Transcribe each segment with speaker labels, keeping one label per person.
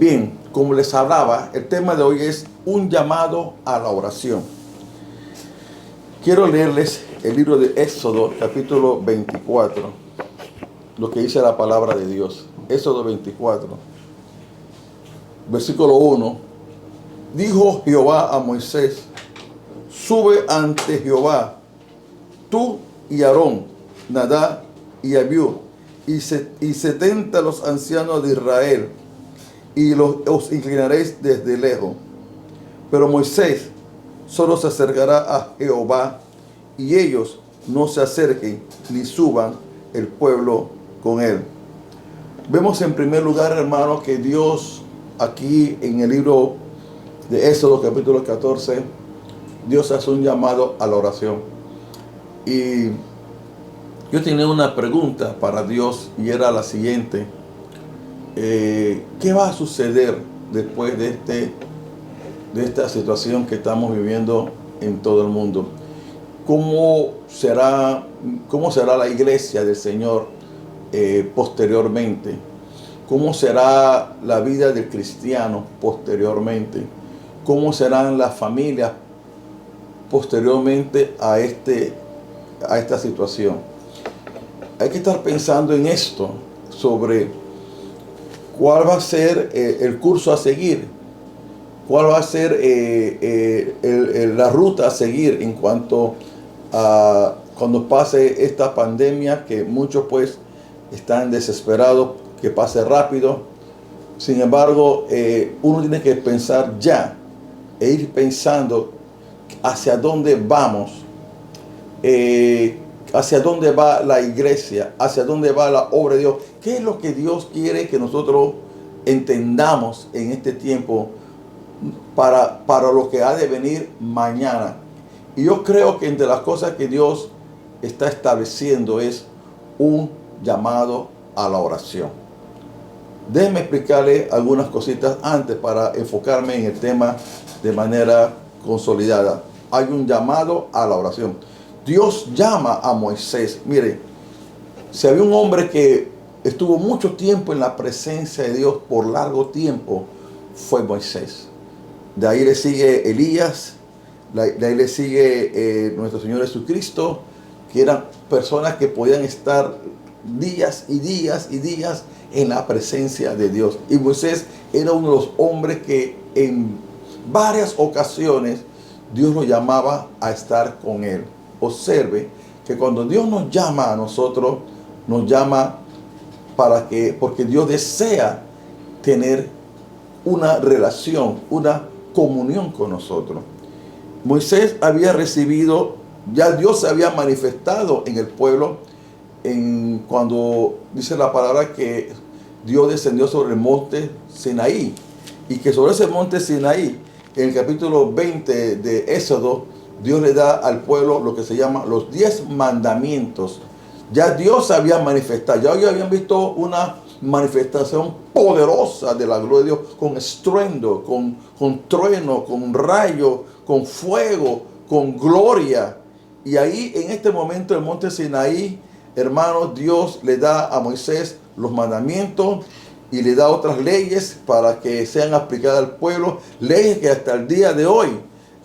Speaker 1: Bien, como les hablaba, el tema de hoy es un llamado a la oración. Quiero leerles el libro de Éxodo, capítulo 24, lo que dice la palabra de Dios. Éxodo 24, versículo 1. Dijo Jehová a Moisés: sube ante Jehová, tú y Aarón, Nadab y Abiú, y 70 los ancianos de Israel, y os inclinaréis desde lejos. Pero Moisés solo se acercará a Jehová, y ellos no se acerquen ni suban el pueblo con él. Vemos en primer lugar, hermano, que Dios aquí en el libro de Éxodo capítulo 14, Dios hace un llamado a la oración. Y yo tenía una pregunta para Dios y era la siguiente: ¿qué va a suceder después de esta situación que estamos viviendo en todo el mundo? ¿Cómo será la iglesia del Señor posteriormente? ¿Cómo será la vida del cristiano posteriormente? ¿Cómo serán las familias posteriormente a esta situación? Hay que estar pensando en esto, sobre cuál va a ser el curso a seguir, cuál va a ser la ruta a seguir en cuanto a cuando pase esta pandemia, que muchos pues están desesperados que pase rápido. Sin embargo, uno tiene que pensar ya e ir pensando hacia dónde vamos, hacia dónde va la iglesia, hacia dónde va la obra de Dios. ¿Qué es lo que Dios quiere que nosotros entendamos en este tiempo para lo que ha de venir mañana? Y yo creo que entre las cosas que Dios está estableciendo es un llamado a la oración. Déjenme explicarle algunas cositas antes para enfocarme en el tema de manera consolidada. Hay un llamado a la oración. Dios llama a Moisés. Mire, si había un hombre que estuvo mucho tiempo en la presencia de Dios, por largo tiempo, fue Moisés. De ahí le sigue Elías, de ahí le sigue nuestro Señor Jesucristo, que eran personas que podían estar días y días y días en la presencia de Dios. Y Moisés era uno de los hombres que en varias ocasiones Dios lo llamaba a estar con él. Observe que cuando Dios nos llama a nosotros, nos llama porque Dios desea tener una relación, una comunión con nosotros. Moisés había recibido, ya Dios se había manifestado en el pueblo cuando dice la palabra que Dios descendió sobre el monte Sinaí, y que sobre ese monte Sinaí, en el capítulo 20 de Éxodo, Dios le da al pueblo lo que se llama los 10 mandamientos. Ya Dios se había manifestado, ya hoy habían visto una manifestación poderosa de la gloria de Dios, con estruendo, con trueno, con rayo, con fuego, con gloria. Y ahí en este momento, el monte Sinaí, hermanos, Dios le da a Moisés los mandamientos y le da otras leyes para que sean aplicadas al pueblo, leyes que hasta el día de hoy,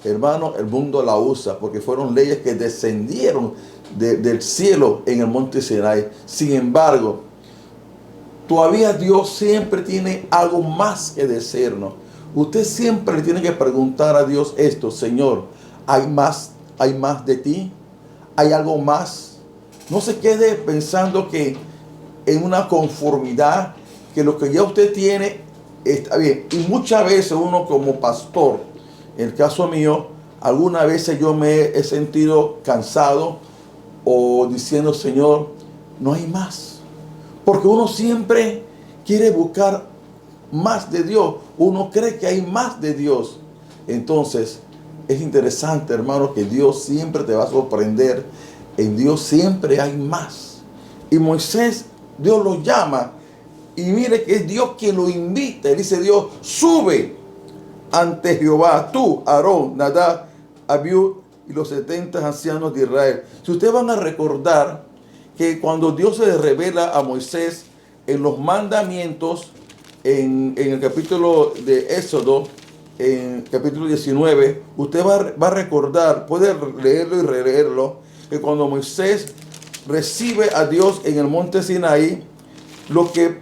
Speaker 1: hermano, el mundo la usa, porque fueron leyes que descendieron del cielo en el monte Sinaí. Sin embargo, todavía Dios siempre tiene algo más que decirnos. Usted siempre le tiene que preguntar a Dios esto: Señor, ¿hay más de ti? ¿Hay algo más? No se quede pensando que en una conformidad, que lo que ya usted tiene está bien. Y muchas veces uno como pastor, en el caso mío, algunas veces yo me he sentido cansado o diciendo: Señor, no hay más. Porque uno siempre quiere buscar más de Dios. Uno cree que hay más de Dios. Entonces, es interesante, hermano, que Dios siempre te va a sorprender. En Dios siempre hay más. Y Moisés, Dios lo llama. Y mire que es Dios quien lo invita. Él dice: Dios, sube ante Jehová, tú, Aarón, Nadab, Abiú y los 70 ancianos de Israel. Si ustedes van a recordar que cuando Dios se le revela a Moisés en los mandamientos, en el capítulo de Éxodo, en capítulo 19, usted va a recordar, puede leerlo y releerlo, que cuando Moisés recibe a Dios en el monte Sinaí, lo que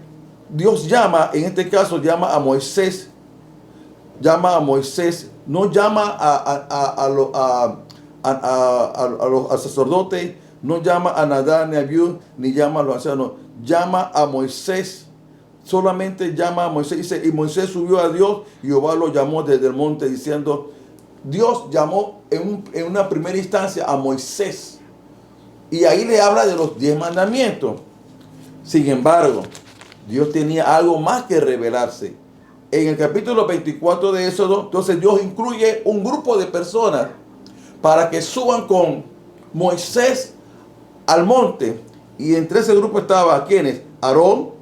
Speaker 1: Dios llama, en este caso llama a Moisés, no llama al sacerdote, no llama a Nadab ni a Abiú, ni llama a los ancianos, llama a Moisés. Solamente llama a Moisés, dice, y Moisés subió a Dios, y Jehová lo llamó desde el monte, diciendo, Dios llamó en una primera instancia a Moisés, y ahí le habla de los 10 mandamientos. Sin embargo, Dios tenía algo más que revelarse. En el capítulo 24 de Éxodo, entonces Dios incluye un grupo de personas para que suban con Moisés al monte, y entre ese grupo estaba, ¿quiénes? Aarón,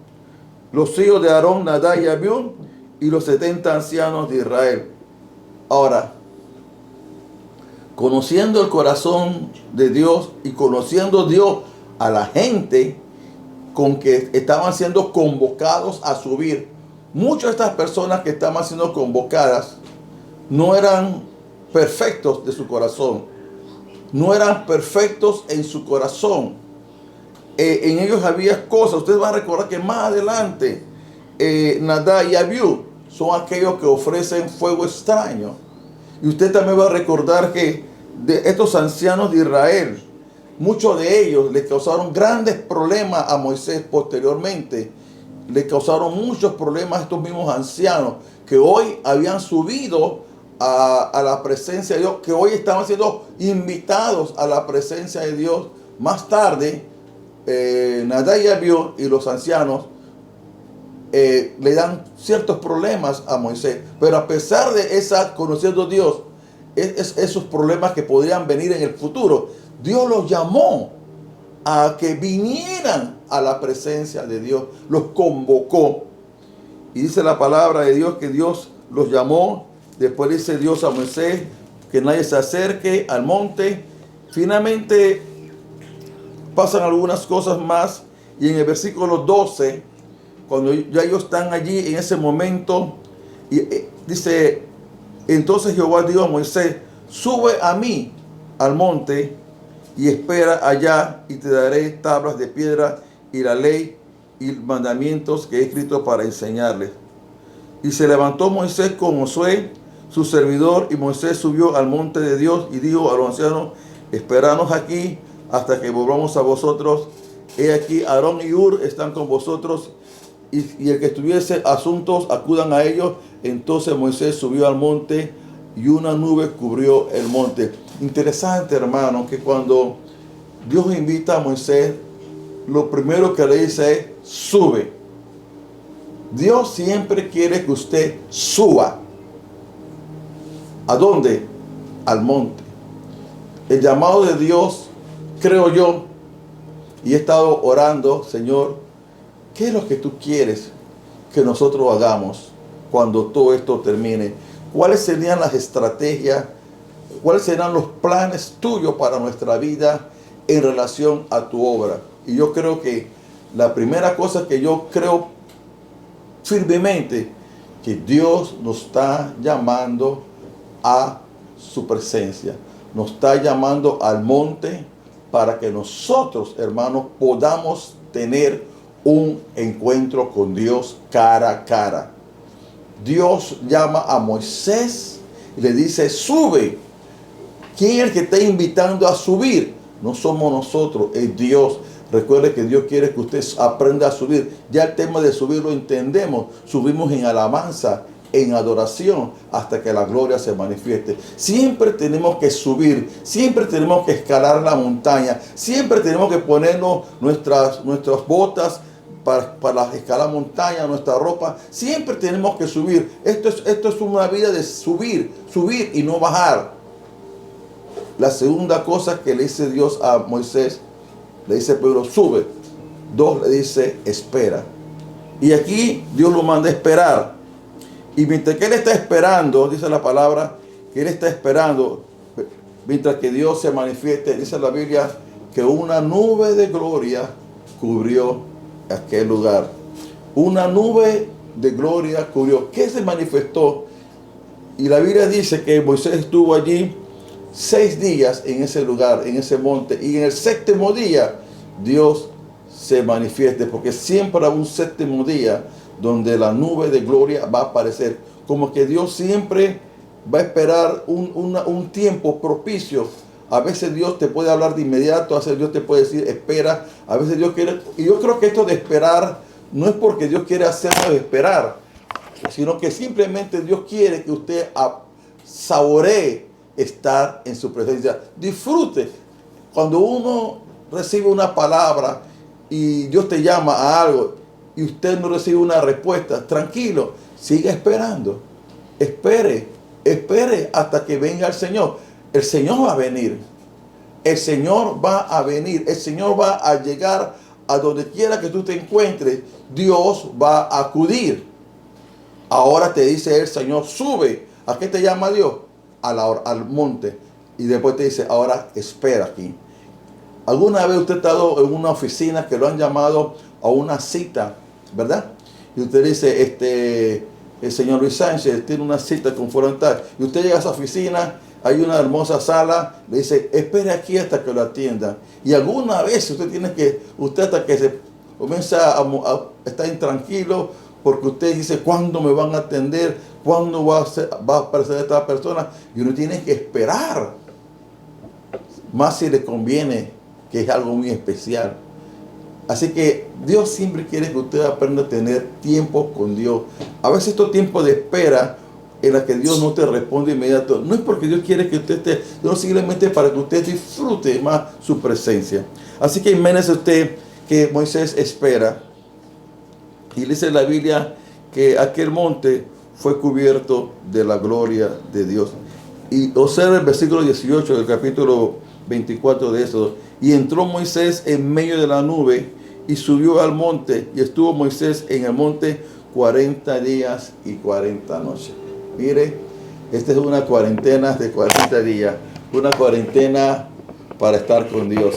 Speaker 1: los hijos de Aarón, Nadab y Abiú, y los 70 ancianos de Israel. Ahora, conociendo el corazón de Dios y conociendo Dios a la gente con que estaban siendo convocados a subir, muchas de estas personas que estaban siendo convocadas no eran perfectos de su corazón, no eran perfectos en su corazón. En ellos había cosas. Ustedes van a recordar que más adelante Nadab y Abiú son aquellos que ofrecen fuego extraño. Y usted también va a recordar que de estos ancianos de Israel, muchos de ellos le causaron grandes problemas a Moisés posteriormente. Le causaron muchos problemas a estos mismos ancianos que hoy habían subido a la presencia de Dios, que hoy estaban siendo invitados a la presencia de Dios. Más tarde, Nadab y Abiú y los ancianos le dan ciertos problemas a Moisés, pero a pesar de esa, conociendo a Dios, esos problemas que podrían venir en el futuro, Dios los llamó a que vinieran a la presencia de Dios, los convocó. Y dice la palabra de Dios que Dios los llamó. Después dice Dios a Moisés que nadie se acerque al monte. Finalmente pasan algunas cosas más, y en el versículo 12, cuando ya ellos están allí en ese momento, dice, entonces Jehová dijo a Moisés, sube a mí al monte y espera allá, y te daré tablas de piedra y la ley y mandamientos que he escrito para enseñarles. Y se levantó Moisés con Josué, su servidor, y Moisés subió al monte de Dios y dijo a los ancianos, esperanos aquí hasta que volvamos a vosotros. He aquí, Aarón y Hur están con vosotros, y el que tuviese asuntos, acudan a ellos. Entonces Moisés subió al monte, y una nube cubrió el monte. Interesante, hermano, que cuando Dios invita a Moisés, lo primero que le dice es, sube. Dios siempre quiere que usted suba. ¿A dónde? Al monte. El llamado de Dios, creo yo, y he estado orando, Señor, ¿qué es lo que tú quieres que nosotros hagamos cuando todo esto termine? ¿Cuáles serían las estrategias? ¿Cuáles serán los planes tuyos para nuestra vida en relación a tu obra? Y yo creo que la primera cosa que yo creo firmemente, que Dios nos está llamando a su presencia. Nos está llamando al monte para que nosotros, hermanos, podamos tener un encuentro con Dios cara a cara. Dios llama a Moisés y le dice, sube. ¿Quién es el que está invitando a subir? No somos nosotros, es Dios. Recuerde que Dios quiere que usted aprenda a subir. Ya el tema de subir lo entendemos. Subimos en alabanza, en adoración, hasta que la gloria se manifieste. Siempre tenemos que subir, siempre tenemos que escalar la montaña, siempre tenemos que ponernos nuestras botas para escalar montaña, nuestra ropa. Siempre tenemos que subir. Esto es una vida de subir y no bajar. La segunda cosa que le dice Dios a Moisés, le dice primero, sube. 2, le dice, espera. Y aquí Dios lo manda a esperar. Y mientras que él está esperando, dice la palabra, que él está esperando, mientras que Dios se manifieste, dice la Biblia, que una nube de gloria cubrió aquel lugar. Una nube de gloria cubrió. ¿Qué se manifestó? Y la Biblia dice que Moisés estuvo allí 6 días en ese lugar, en ese monte. Y en el séptimo día Dios se manifieste, porque siempre habrá un séptimo día donde la nube de gloria va a aparecer. Como que Dios siempre va a esperar un tiempo propicio. A veces Dios te puede hablar de inmediato, a veces Dios te puede decir espera, a veces Dios quiere. Y yo creo que esto de esperar no es porque Dios quiere hacernos esperar, sino que simplemente Dios quiere que usted saboree estar en su presencia. Disfrute. Cuando uno recibe una palabra y Dios te llama a algo y usted no recibe una respuesta, tranquilo, siga esperando. Espere hasta que venga el Señor. El Señor va a venir. El Señor va a venir. El Señor va a llegar a donde quiera que tú te encuentres. Dios va a acudir. Ahora te dice el Señor, sube. ¿A qué te llama Dios? Al monte. Y después te dice, ahora espera aquí. ¿Alguna vez usted ha estado en una oficina que lo han llamado a una cita, verdad? Y usted dice, el señor Luis Sánchez tiene una cita con fulano tal. Y usted llega a esa oficina, hay una hermosa sala, le dice, espere aquí hasta que lo atiendan. Y alguna vez usted hasta que se comienza a estar intranquilo, porque usted dice, ¿cuándo me van a atender? ¿Cuándo va a aparecer esta persona? Y uno tiene que esperar. Más si le conviene, que es algo muy especial. Así que Dios siempre quiere que usted aprenda a tener tiempo con Dios. A veces estos tiempos de espera en la que Dios no te responde inmediato, no es porque Dios quiere que usted esté, sino simplemente para que usted disfrute más su presencia. Así que imagínese usted que Moisés espera. Y dice la Biblia que aquel monte fue cubierto de la gloria de Dios. Y observa el versículo 18 del capítulo 24 de eso. Y entró Moisés en medio de la nube y subió al monte. Y estuvo Moisés en el monte 40 días y 40 noches. Mire, esta es una cuarentena de 40 días. Una cuarentena para estar con Dios.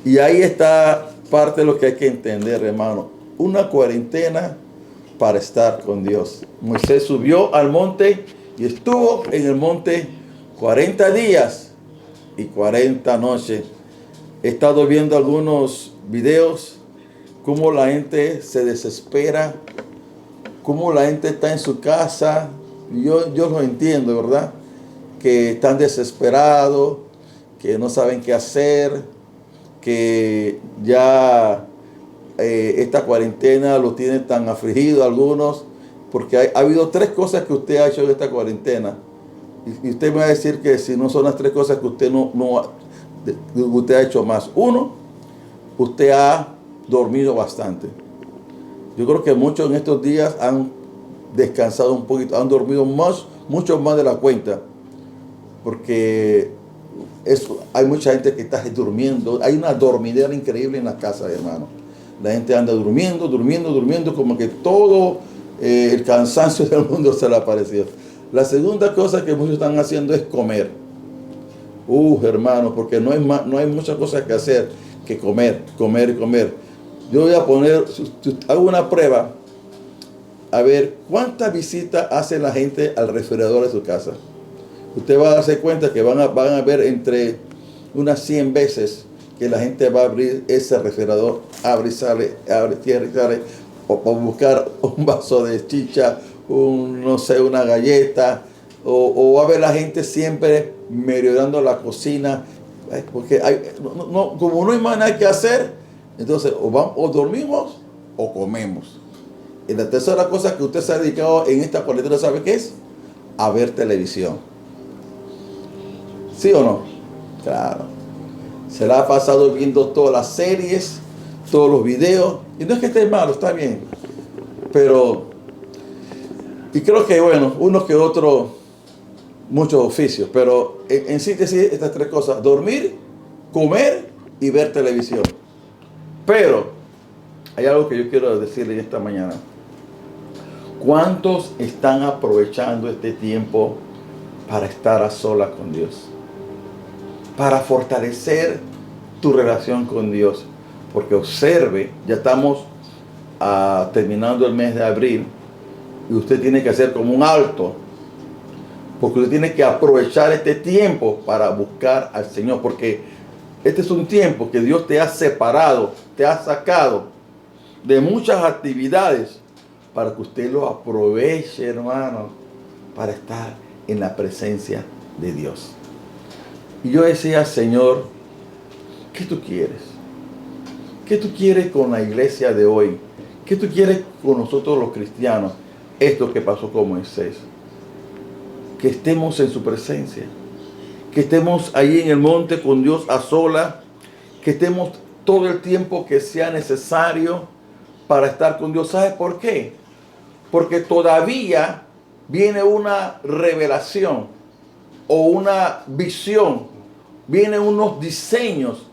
Speaker 1: Y ahí está parte de lo que hay que entender, hermano. Una cuarentena para estar con Dios. Moisés subió al monte y estuvo en el monte 40 días y 40 noches. He estado viendo algunos videos, cómo la gente se desespera, cómo la gente está en su casa. Yo lo entiendo, ¿verdad? Que están desesperados, que no saben qué hacer, que ya esta cuarentena lo tiene tan afligido algunos, porque ha habido 3 cosas que usted ha hecho en esta cuarentena. Y usted me va a decir que si no son las 3 cosas que usted usted ha hecho más. 1, usted ha dormido bastante. Yo creo que muchos en estos días han descansado un poquito, han dormido mucho más de la cuenta, porque hay mucha gente que está durmiendo. Hay una dormidera increíble en la casa, hermano. La gente anda durmiendo, como que todo el cansancio del mundo se le apareció. La segunda cosa que muchos están haciendo es comer. Hermano, porque no hay muchas cosas que hacer que comer. Yo voy a poner, hago una prueba, a ver cuántas visitas hace la gente al refrigerador de su casa. Usted va a darse cuenta que van a ver entre unas 100 veces que la gente va a abrir ese refrigerador, abre y sale, cierra y sale, o para buscar un vaso de chicha, una galleta, o va a ver la gente siempre merodeando la cocina, porque como no hay más nada que hacer, entonces o dormimos o comemos. Y la tercera cosa que usted se ha dedicado en esta cuarentena, ¿sabe qué es? A ver televisión. ¿Sí o no? Claro. Se la ha pasado viendo todas las series, todos los videos. Y no es que esté malo, está bien. Y creo que, uno que otro, muchos oficios. Pero en síntesis, estas 3 cosas: dormir, comer y ver televisión. Pero hay algo que yo quiero decirle esta mañana. ¿Cuántos están aprovechando este tiempo para estar a solas con Dios? Para fortalecer tu relación con Dios. Porque observe, ya estamos terminando el mes de abril, Y usted tiene que hacer como un alto. Porque usted tiene que aprovechar este tiempo para buscar al Señor. Porque este es un tiempo que Dios te ha separado, te ha sacado de muchas actividades para que usted lo aproveche, hermano, para estar en la presencia de Dios. Y yo decía, Señor, ¿qué tú quieres? ¿Qué tú quieres con la iglesia de hoy? ¿Qué tú quieres con nosotros los cristianos? Esto que pasó con Moisés. Que estemos en su presencia. Que estemos ahí en el monte con Dios a solas. Que estemos todo el tiempo que sea necesario para estar con Dios. ¿Sabe por qué? Porque todavía viene una revelación o una visión. Vienen unos diseños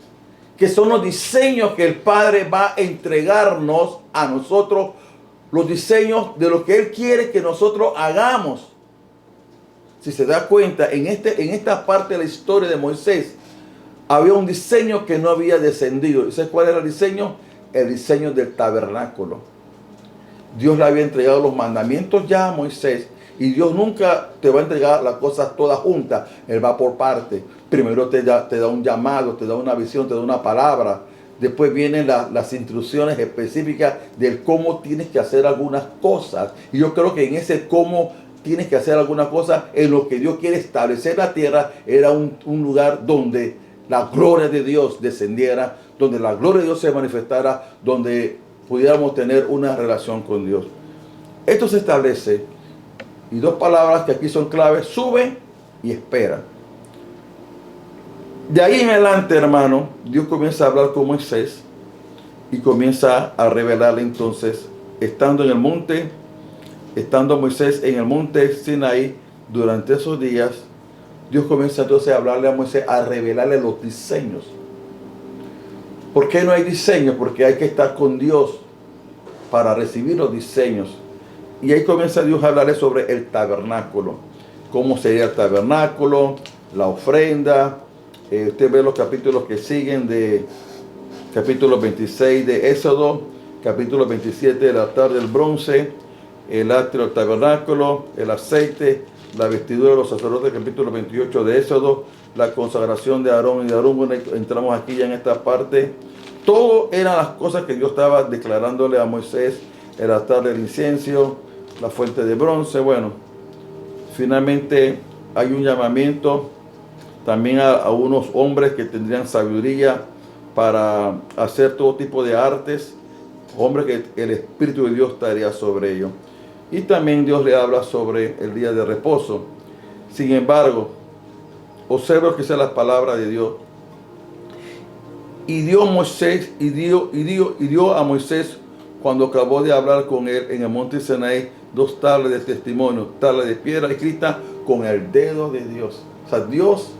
Speaker 1: que son los diseños que el Padre va a entregarnos a nosotros, los diseños de lo que Él quiere que nosotros hagamos. Si se da cuenta, en esta parte de la historia de Moisés, había un diseño que no había descendido. ¿Y sabes cuál era el diseño? El diseño del tabernáculo. Dios le había entregado los mandamientos ya a Moisés. Y Dios nunca te va a entregar las cosas todas juntas. Él va por parte. Primero te da un llamado, te da una visión, te da una palabra. Después vienen las instrucciones específicas del cómo tienes que hacer algunas cosas. Y yo creo que en ese cómo tienes que hacer algunas cosas, en lo que Dios quiere establecer la tierra, era un lugar donde la gloria de Dios descendiera, donde la gloria de Dios se manifestara, donde pudiéramos tener una relación con Dios. Esto se establece. Y dos palabras que aquí son claves: sube y espera. De ahí en adelante, hermano, Dios comienza a hablar con Moisés y comienza a revelarle entonces, estando Moisés en el monte Sinaí durante esos días, Dios comienza entonces a hablarle a Moisés, a revelarle los diseños. ¿Por qué no hay diseños? Porque hay que estar con Dios para recibir los diseños. Y ahí comienza Dios a hablarle sobre el tabernáculo. Cómo sería el tabernáculo, la ofrenda. Usted ve los capítulos que siguen de capítulo 26 de Éxodo, capítulo 27 del altar del bronce, el atrio del tabernáculo, el aceite, la vestidura de los sacerdotes, capítulo 28 de Éxodo, la consagración de Aarón y de Aarón. Entramos aquí ya en esta parte. Todo eran las cosas que Dios estaba declarándole a Moisés: el altar del incienso, la fuente de bronce. Bueno, finalmente hay un llamamiento también a unos hombres que tendrían sabiduría para hacer todo tipo de artes, hombres que el Espíritu de Dios estaría sobre ellos. Y también Dios le habla sobre el día de reposo. Sin embargo, observa que esa es la palabra de Dios. Y dio a Moisés, cuando acabó de hablar con él en el monte Sinaí, 2 tablas de testimonio, tablas de piedra escrita con el dedo de Dios. O sea, Dios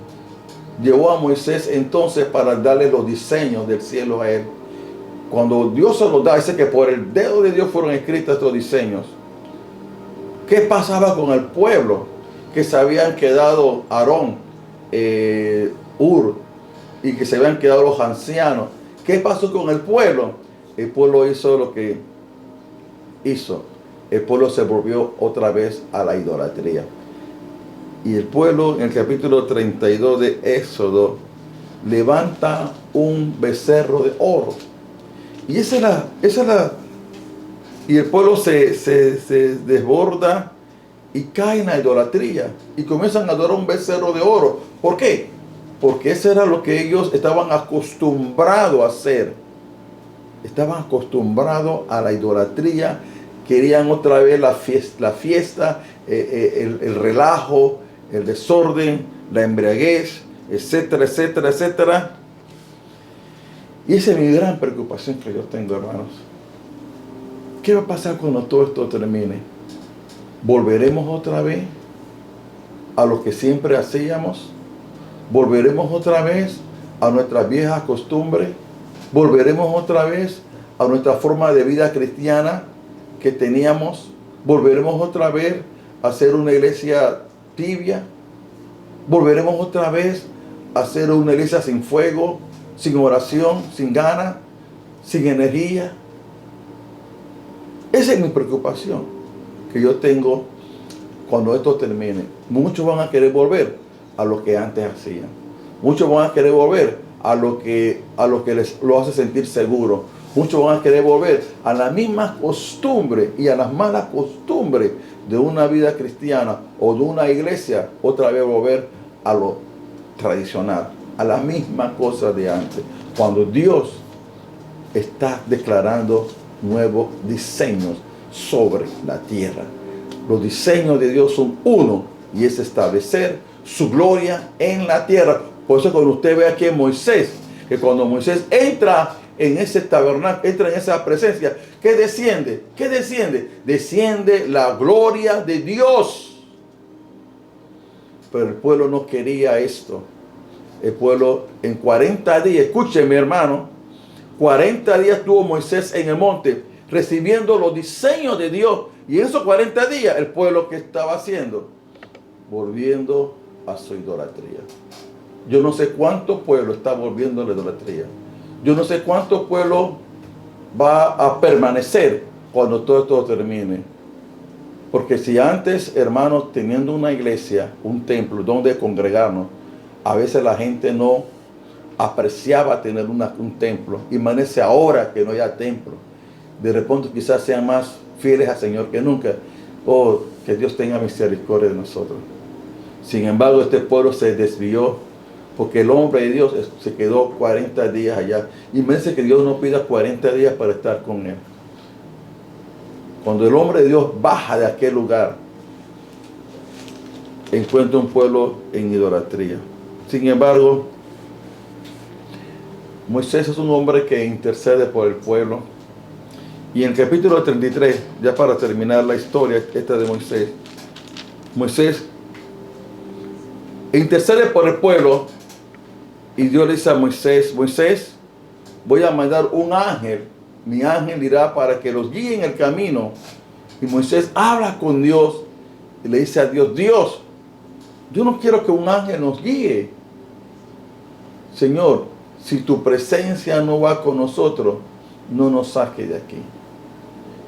Speaker 1: llevó a Moisés entonces para darle los diseños del cielo a él. Cuando Dios se los da, dice que por el dedo de Dios fueron escritos estos diseños. ¿Qué pasaba con el pueblo? Que se habían quedado Aarón, Hur, y que se habían quedado los ancianos. ¿Qué pasó con el pueblo? El pueblo hizo lo que hizo. El pueblo se volvió otra vez a la idolatría. Y el pueblo, en el capítulo 32 de Éxodo, levanta un becerro de oro. Y y el pueblo se desborda y cae en la idolatría. Y comienzan a adorar un becerro de oro. ¿Por qué? Porque eso era lo que ellos estaban acostumbrados a hacer. Estaban acostumbrados a la idolatría. Querían otra vez la fiesta, el relajo, el desorden, la embriaguez, etcétera, etcétera, etcétera. Y esa es mi gran preocupación que yo tengo, hermanos. ¿Qué va a pasar cuando todo esto termine? ¿Volveremos otra vez a lo que siempre hacíamos? ¿Volveremos otra vez a nuestras viejas costumbres? ¿Volveremos otra vez a nuestra forma de vida cristiana que teníamos? ¿Volveremos otra vez a ser una iglesia tibia? ¿Volveremos otra vez a ser una iglesia sin fuego, sin oración, sin ganas, sin energía? Esa es mi preocupación. que yo tengo cuando esto termine. Muchos van a querer volver a lo que antes hacían. Muchos van a querer volver a lo que les lo hace sentir seguro. Muchos van a querer volver a la misma costumbre y a las malas costumbres de una vida cristiana o de una iglesia. Otra vez volver a lo tradicional, a la misma cosa de antes. Cuando Dios está declarando nuevos diseños sobre la tierra. Los diseños de Dios son uno, y es establecer su gloria en la tierra. Por eso cuando usted ve aquí en Moisés, que cuando Moisés entra en ese tabernáculo, entra en esa presencia, ¿qué desciende? ¿Qué desciende? Desciende la gloria de Dios. Pero el pueblo no quería esto. El pueblo en 40 días, escúcheme hermano, 40 días tuvo Moisés en el monte recibiendo los diseños de Dios. Y en esos 40 días el pueblo, ¿qué estaba haciendo? Volviendo a su idolatría. Yo no sé cuánto pueblo está volviendo a la idolatría. Yo no sé cuánto pueblo va a permanecer cuando todo esto termine. Porque si antes, hermanos, teniendo una iglesia, un templo donde congregarnos, a veces la gente no apreciaba tener un templo. Imagínense ahora que no haya templo. De repente quizás sean más fieles al Señor que nunca. Oh, que Dios tenga misericordia de nosotros. Sin embargo, este pueblo se desvió porque el hombre de Dios se quedó 40 días allá. Imagínense que Dios no pida 40 días para estar con él. Cuando el hombre de Dios baja de aquel lugar, encuentra un pueblo en idolatría. Sin embargo, Moisés es un hombre que intercede por el pueblo. Y en el capítulo 33, ya para terminar la historia esta de Moisés, Moisés intercede por el pueblo y Dios le dice a Moisés, Moisés, voy a mandar un ángel, mi ángel irá para que los guíe en el camino. Y Moisés habla con Dios y le dice a Dios, Dios, yo no quiero que un ángel nos guíe. Señor, si tu presencia no va con nosotros, no nos saque de aquí.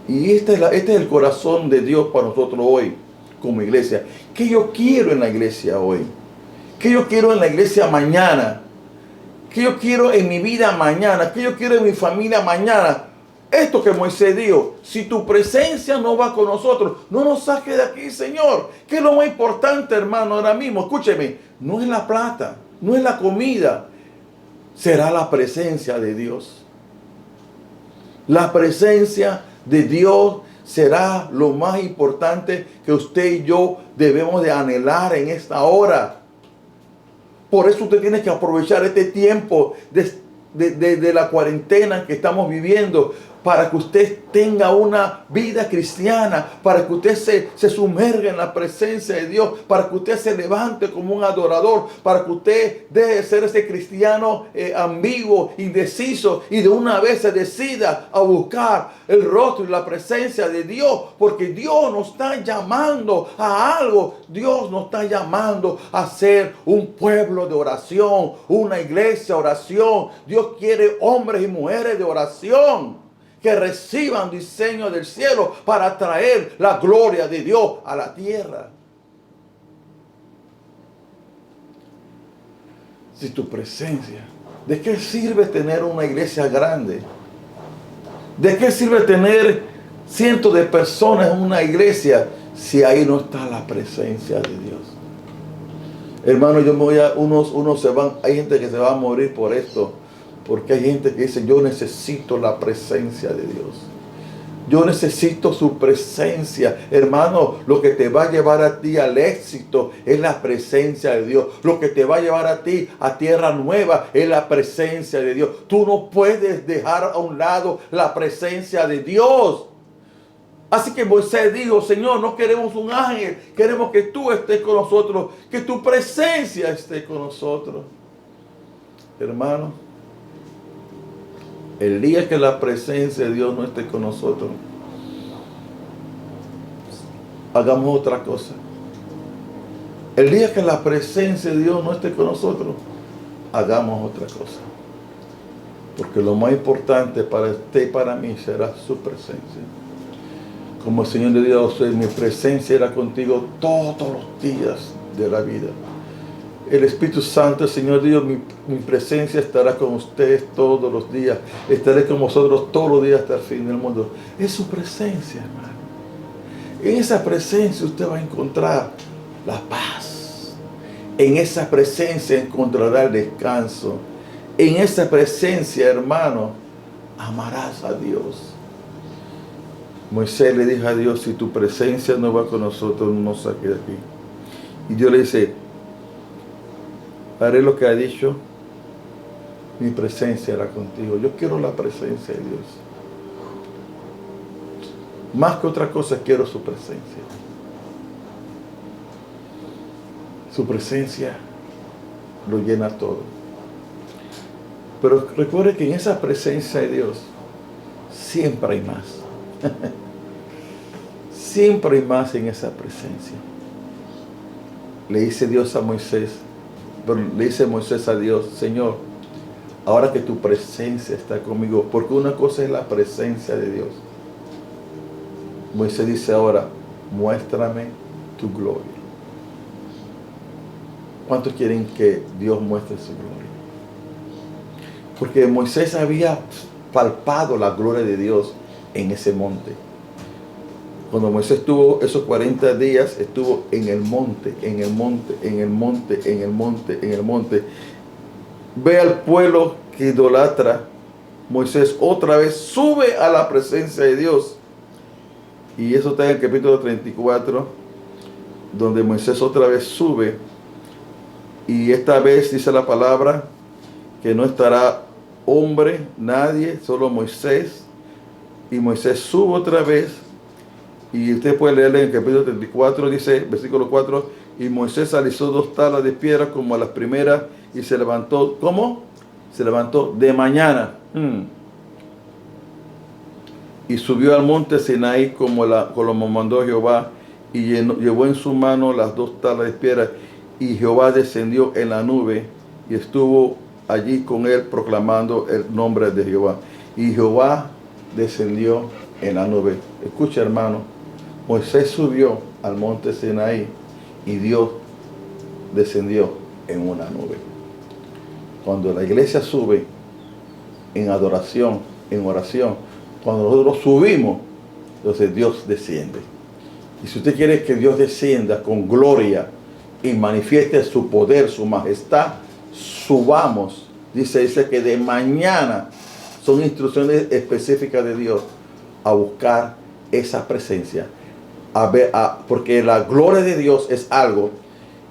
Speaker 1: Y este es el corazón de Dios para nosotros hoy, como iglesia. ¿Qué yo quiero en la iglesia hoy? ¿Qué yo quiero en la iglesia mañana? ¿Qué yo quiero en mi vida mañana? ¿Qué yo quiero en mi familia mañana? Esto que Moisés dijo, si tu presencia no va con nosotros, no nos saque de aquí, Señor. ¿Qué es lo más importante, hermano, ahora mismo? Escúcheme, no es la plata, no es la comida, será la presencia de Dios. La presencia de Dios será lo más importante que usted y yo debemos de anhelar en esta hora. Por eso usted tiene que aprovechar este tiempo de la cuarentena que estamos viviendo, para que usted tenga una vida cristiana, para que usted se sumerja en la presencia de Dios, para que usted se levante como un adorador, para que usted deje de ser ese cristiano ambiguo, indeciso, y de una vez se decida a buscar el rostro y la presencia de Dios, porque Dios nos está llamando a algo. Dios nos está llamando a ser un pueblo de oración, una iglesia de oración. Dios quiere hombres y mujeres de oración que reciban diseño del cielo para traer la gloria de Dios a la tierra. Si tu presencia, ¿de qué sirve tener una iglesia grande? ¿De qué sirve tener cientos de personas en una iglesia si ahí no está la presencia de Dios? Hermano, unos se van, hay gente que se va a morir por esto. Porque hay gente que dice, yo necesito la presencia de Dios. Yo necesito su presencia. Hermano, lo que te va a llevar a ti al éxito es la presencia de Dios. Lo que te va a llevar a ti a tierra nueva es la presencia de Dios. Tú no puedes dejar a un lado la presencia de Dios. Así que Moisés dijo, Señor, no queremos un ángel, queremos que tú estés con nosotros, que tu presencia esté con nosotros. Hermano, el día que la presencia de Dios no esté con nosotros, hagamos otra cosa. El día que la presencia de Dios no esté con nosotros, hagamos otra cosa. Porque lo más importante para usted y para mí será su presencia. Como el Señor de Dios, mi presencia era contigo todos los días de la vida. El Espíritu Santo, el Señor Dios, mi presencia estará con ustedes todos los días. Estaré con vosotros todos los días hasta el fin del mundo. Es su presencia, hermano. En esa presencia usted va a encontrar la paz. En esa presencia encontrará el descanso. En esa presencia, hermano, amarás a Dios. Moisés le dijo a Dios, si tu presencia no va con nosotros, no nos saques de aquí. Y Dios le dice, haré lo que ha dicho, mi presencia era contigo. Yo quiero la presencia de Dios. Más que otra cosa, quiero su presencia. Su presencia lo llena todo. Pero recuerde que en esa presencia de Dios siempre hay más. Siempre hay más en esa presencia. Le dice Dios a Moisés, le dice Moisés a Dios, Señor, ahora que tu presencia está conmigo, porque una cosa es la presencia de Dios. Moisés dice ahora, muéstrame tu gloria. ¿Cuántos quieren que Dios muestre su gloria? Porque Moisés había palpado la gloria de Dios en ese monte. Cuando Moisés estuvo esos 40 días, estuvo en el monte, en el monte, en el monte, en el monte, en el monte. Ve al pueblo que idolatra. Moisés otra vez sube a la presencia de Dios. Y eso está en el capítulo 34, donde Moisés otra vez sube. Y esta vez dice la palabra que no estará hombre, nadie, solo Moisés. Y Moisés sube otra vez. Y usted puede leerle en el capítulo 34, dice, versículo 4, y Moisés alisó 2 tablas de piedra como a las primeras y se levantó, ¿cómo? Se levantó de mañana. Y subió al monte Sinaí como lo mandó Jehová y llevó en su mano las 2 tablas de piedra y Jehová descendió en la nube y estuvo allí con él proclamando el nombre de Jehová. Y Jehová descendió en la nube. Escucha, hermano. Moisés subió al monte Sinaí y Dios descendió en una nube. Cuando la iglesia sube en adoración, en oración, cuando nosotros subimos, entonces Dios desciende. Y si usted quiere que Dios descienda con gloria y manifieste su poder, su majestad, subamos. Dice que de mañana son instrucciones específicas de Dios a buscar esa presencia. Porque la gloria de Dios es algo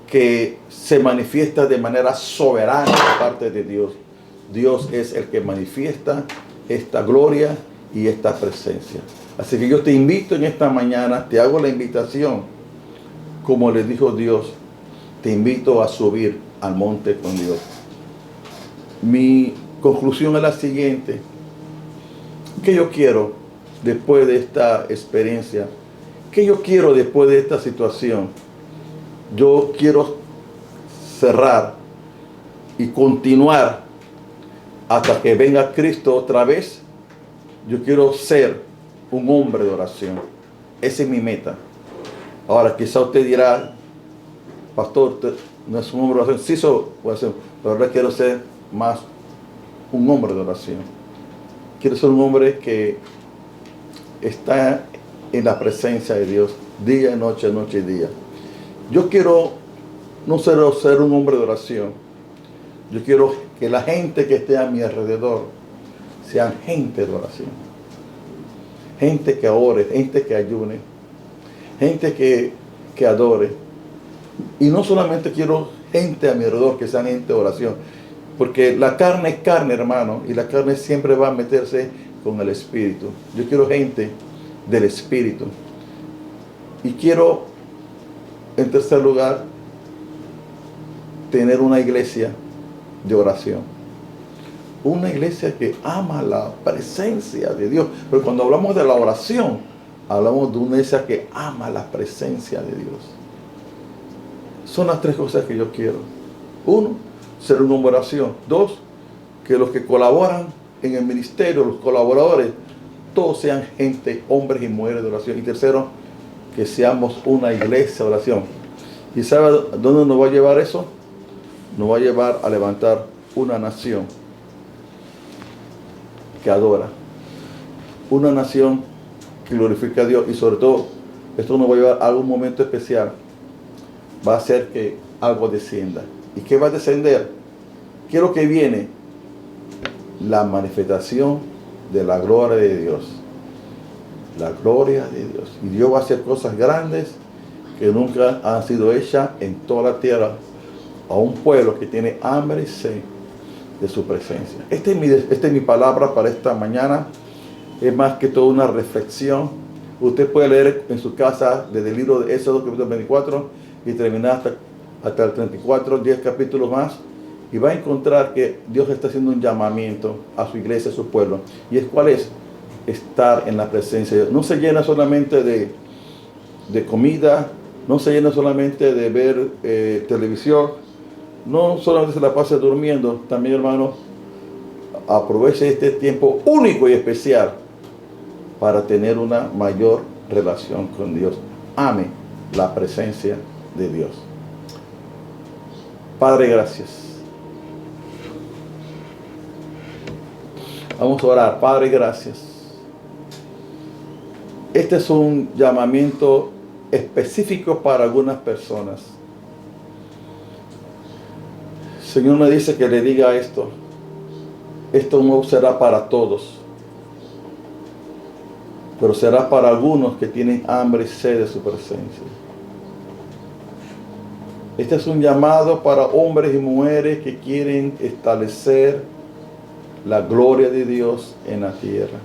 Speaker 1: que se manifiesta de manera soberana de parte de Dios. Dios es el que manifiesta esta gloria y esta presencia. Así que yo te invito en esta mañana, te hago la invitación, como le dijo Dios, te invito a subir al monte con Dios. Mi conclusión es la siguiente: ¿qué yo quiero después de esta experiencia? ¿Qué yo quiero después de esta situación? Yo quiero cerrar y continuar hasta que venga Cristo otra vez. Yo quiero ser un hombre de oración. Esa es mi meta. Ahora, quizá usted dirá, pastor, usted no es un hombre de oración. Sí, soy oración, pero ahora quiero ser más un hombre de oración. Quiero ser un hombre que está en la presencia de Dios, día y noche, noche y día. Yo quiero no solo ser un hombre de oración, yo quiero que la gente que esté a mi alrededor sean gente de oración. Gente que ore, gente que ayune, gente que adore. Y no solamente quiero gente a mi alrededor que sean gente de oración, porque la carne es carne, hermano, y la carne siempre va a meterse con el Espíritu. Yo quiero gente del Espíritu. Y quiero, en tercer lugar, tener una iglesia de oración. Una iglesia que ama la presencia de Dios. Pero cuando hablamos de la oración, hablamos de una iglesia que ama la presencia de Dios. Son las 3 cosas que yo quiero. 1, ser un hombre de oración. 2, que los que colaboran en el ministerio, los colaboradores, todos sean gente, hombres y mujeres de oración. Y tercero, que seamos una iglesia de oración. ¿Y sabe dónde nos va a llevar eso? Nos va a llevar a levantar una nación que adora, una nación que glorifica a Dios, y sobre todo esto nos va a llevar a algún momento especial. Va a hacer que algo descienda. ¿Y qué va a descender? ¿Qué es lo que viene? La manifestación de la gloria de Dios. La gloria de Dios. Y Dios va a hacer cosas grandes que nunca han sido hechas en toda la tierra a un pueblo que tiene hambre y sed de su presencia. Esta es mi palabra para esta mañana. Es más que todo una reflexión. Usted puede leer en su casa desde el libro de Éxodo, capítulo 24, y terminar hasta el 34, 10 capítulos más. Y va a encontrar que Dios está haciendo un llamamiento a su iglesia, a su pueblo. ¿Y es cuál es? Estar en la presencia de Dios. No se llena solamente de comida, no se llena solamente de ver televisión, no solamente se la pasa durmiendo. También, hermano, aproveche este tiempo único y especial para tener una mayor relación con Dios. Ame la presencia de Dios. Padre, gracias. Vamos a orar. Padre, gracias. Este es un llamamiento específico para algunas personas. El Señor me dice que le diga esto. Esto no será para todos, pero será para algunos que tienen hambre y sed de su presencia. Este es un llamado para hombres y mujeres que quieren establecer la gloria de Dios en la tierra.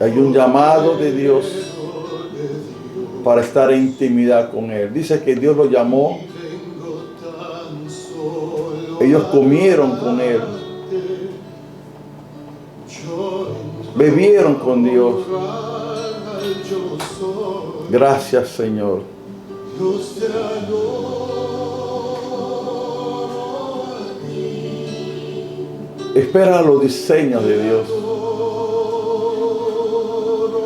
Speaker 1: Hay un llamado de Dios para estar en intimidad con Él. Dice que Dios lo llamó. Ellos comieron con Él. Bebieron con Dios. Gracias, Señor. Espera los diseños de Dios.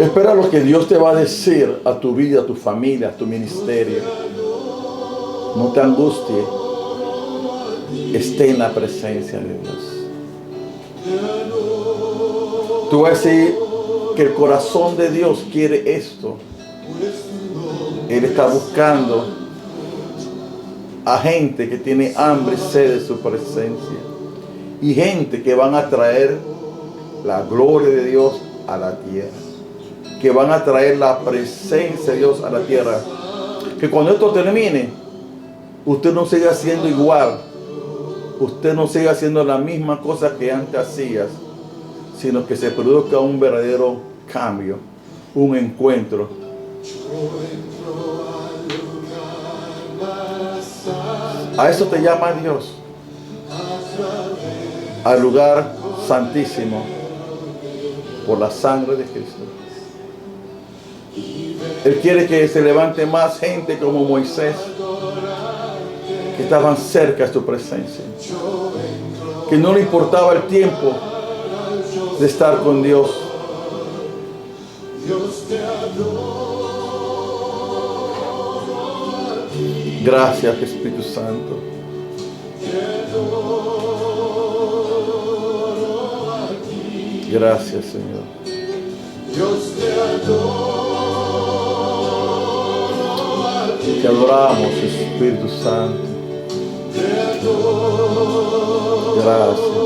Speaker 1: Espera lo que Dios te va a decir a tu vida, a tu familia, a tu ministerio. No te angusties. Esté en la presencia de Dios. Tú vas a decir que el corazón de Dios quiere esto. Él está buscando a gente que tiene hambre y sed de su presencia. Y gente que van a traer la gloria de Dios a la tierra. Que van a traer la presencia de Dios a la tierra. Que cuando esto termine, usted no siga siendo igual. Usted no siga haciendo la misma cosa que antes hacías, sino que se produzca un verdadero cambio, un encuentro. A eso te llama Dios, al lugar santísimo, por la sangre de Cristo. Él quiere que se levante más gente como Moisés, que estaban cerca de su presencia, que no le importaba el tiempo de estar con Dios. Gracias, Espíritu Santo. Gracias, Señor. Te adoramos, Espíritu Santo. Gracias.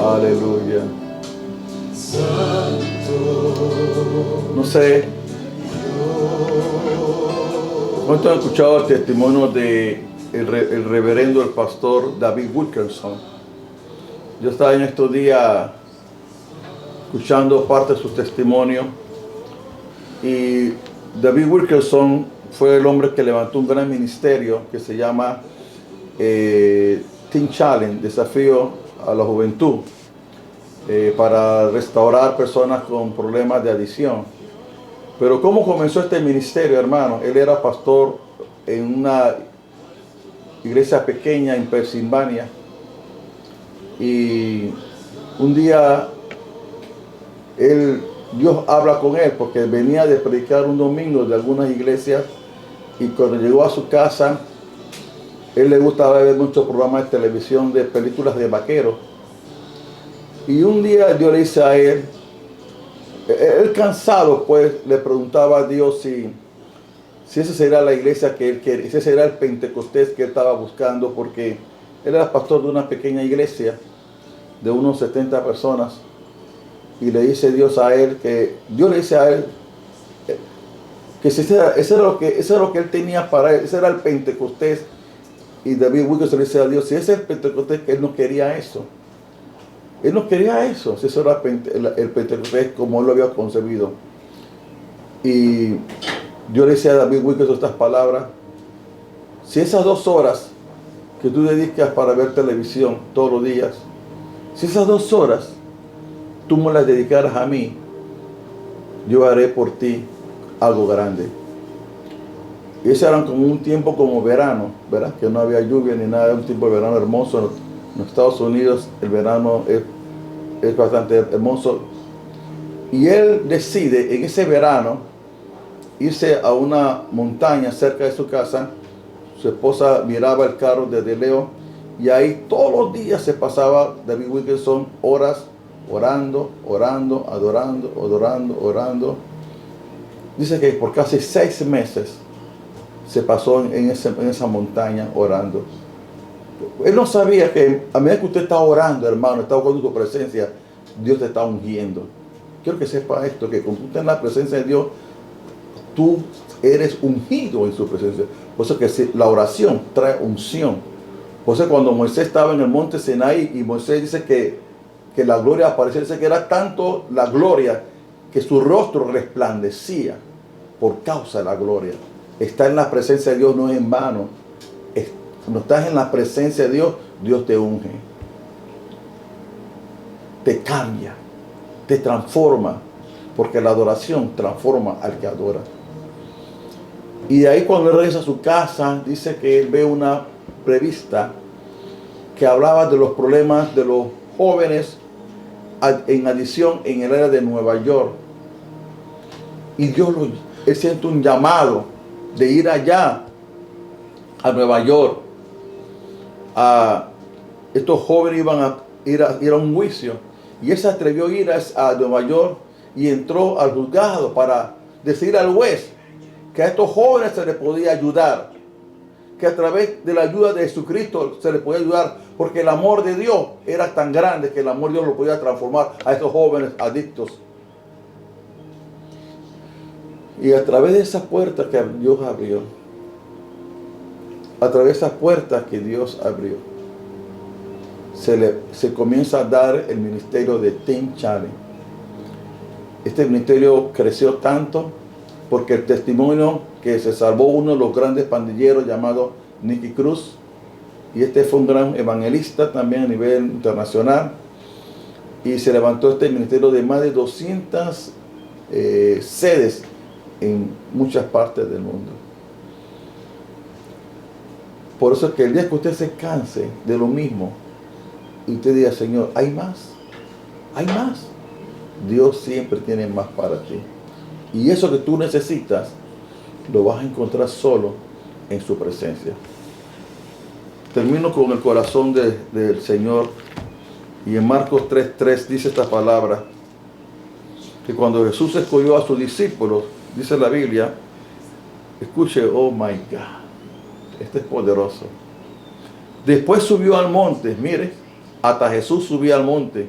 Speaker 1: Aleluya. No sé cuánto han escuchado el testimonio de el reverendo, el pastor David Wilkerson. Yo estaba en estos días escuchando parte de su testimonio, y David Wilkerson fue el hombre que levantó un gran ministerio que se llama Teen Challenge, desafío a la juventud, para restaurar personas con problemas de adicción. Pero ¿cómo comenzó este ministerio, hermano? Él era pastor en una iglesia pequeña en Pensilvania. Y un día Dios habla con él porque venía de predicar un domingo de algunas iglesias, y cuando llegó a su casa, él le gustaba ver muchos programas de televisión de películas de vaqueros. Y un día Dios le dice a él cansado, pues le preguntaba a Dios si esa sería la iglesia que él quiere, ese será el Pentecostés que él estaba buscando, porque él era pastor de una pequeña iglesia de unos 70 personas. Y le dice Dios le dice a él que ese era lo que él tenía para él, ese era el Pentecostés. Y David Wilkerson le dice a Dios, si ese es el Pentecostés, que él no quería eso. Él no quería eso, si eso era el Pentecostés como él lo había concebido. Y yo le decía a David Wilkerson estas palabras: si esas 2 horas que tú dedicas para ver televisión todos los días, si esas 2 horas tú me las dedicaras a mí, yo haré por ti algo grande. Y ese era como un tiempo como verano, ¿verdad? Que no había lluvia ni nada, era un tiempo de verano hermoso. En los Estados Unidos el verano es bastante hermoso. Y él decide en ese verano irse a una montaña cerca de su casa. Su esposa miraba el carro desde lejos, y ahí todos los días se pasaba David Wilkerson horas orando, adorando. Dice que por casi 6 meses se pasó en esa montaña orando. Él no sabía que a medida que usted está orando, hermano, está buscando tu presencia, Dios te está ungiendo. Quiero que sepa esto, que cuando tú estás en la presencia de Dios, tú eres ungido en su presencia. Por eso que la oración trae unción. Por eso cuando Moisés estaba en el monte Sinaí y Moisés dice que la gloria apareció, dice que era tanto la gloria que su rostro resplandecía por causa de la gloria. Estar en la presencia de Dios no es en vano. Cuando estás en la presencia de Dios, Dios te unge, te cambia, te transforma, porque la adoración transforma al que adora. Y de ahí, cuando él regresa a su casa, dice que él ve una revista que hablaba de los problemas de los jóvenes en adición en el área de Nueva York. Y él siente un llamado de ir allá a Nueva York. Estos jóvenes iban a ir a un juicio, y él se atrevió a ir a Nueva York y entró al juzgado para decir al juez que a estos jóvenes se les podía ayudar, que a través de la ayuda de Jesucristo se les podía ayudar, porque el amor de Dios era tan grande que el amor de Dios lo podía transformar a estos jóvenes adictos. Y a través de esa puerta que Dios abrió, se comienza a dar el ministerio de Teen Challenge. Este ministerio creció tanto porque el testimonio que se salvó uno de los grandes pandilleros llamado Nicky Cruz, y este fue un gran evangelista también a nivel internacional, y se levantó este ministerio de más de 200 sedes en muchas partes del mundo. Por eso es que el día que usted se canse de lo mismo y usted diga: Señor, hay más, Dios siempre tiene más para ti. Y eso que tú necesitas lo vas a encontrar solo en su presencia. Termino con el corazón del Señor, y en Marcos 3:3 dice esta palabra: que cuando Jesús escogió a sus discípulos, dice la Biblia, escuche, oh my God, este es poderoso. Después subió al monte, mire, hasta Jesús subió al monte.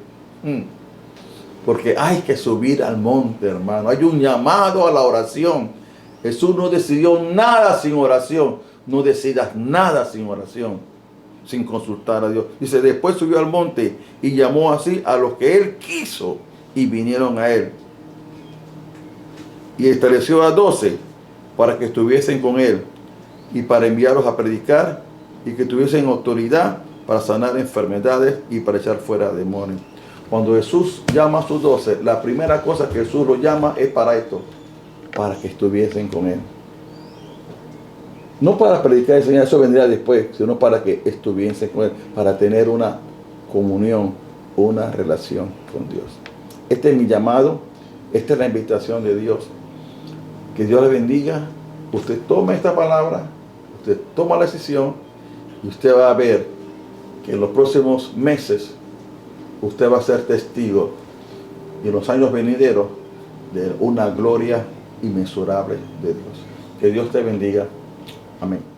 Speaker 1: Porque hay que subir al monte, hermano. Hay un llamado a la oración. Jesús no decidió nada sin oración. No decidas nada sin oración, sin consultar a Dios. Dice, después subió al monte y llamó así a los que él quiso, y vinieron a él. Y estableció a 12 para que estuviesen con él y para enviarlos a predicar, y que tuviesen autoridad para sanar enfermedades y para echar fuera demonios. Cuando Jesús llama a sus 12, la primera cosa que Jesús los llama es para esto: para que estuviesen con Él. No para predicar el Señor, eso vendría después, sino para que estuviesen con Él, para tener una comunión, una relación con Dios. Este es mi llamado, esta es la invitación de Dios. Que Dios le bendiga. Usted toma esta palabra, usted toma la decisión y usted va a ver que en los próximos meses usted va a ser testigo y en los años venideros de una gloria inmensurable de Dios. Que Dios te bendiga. Amén.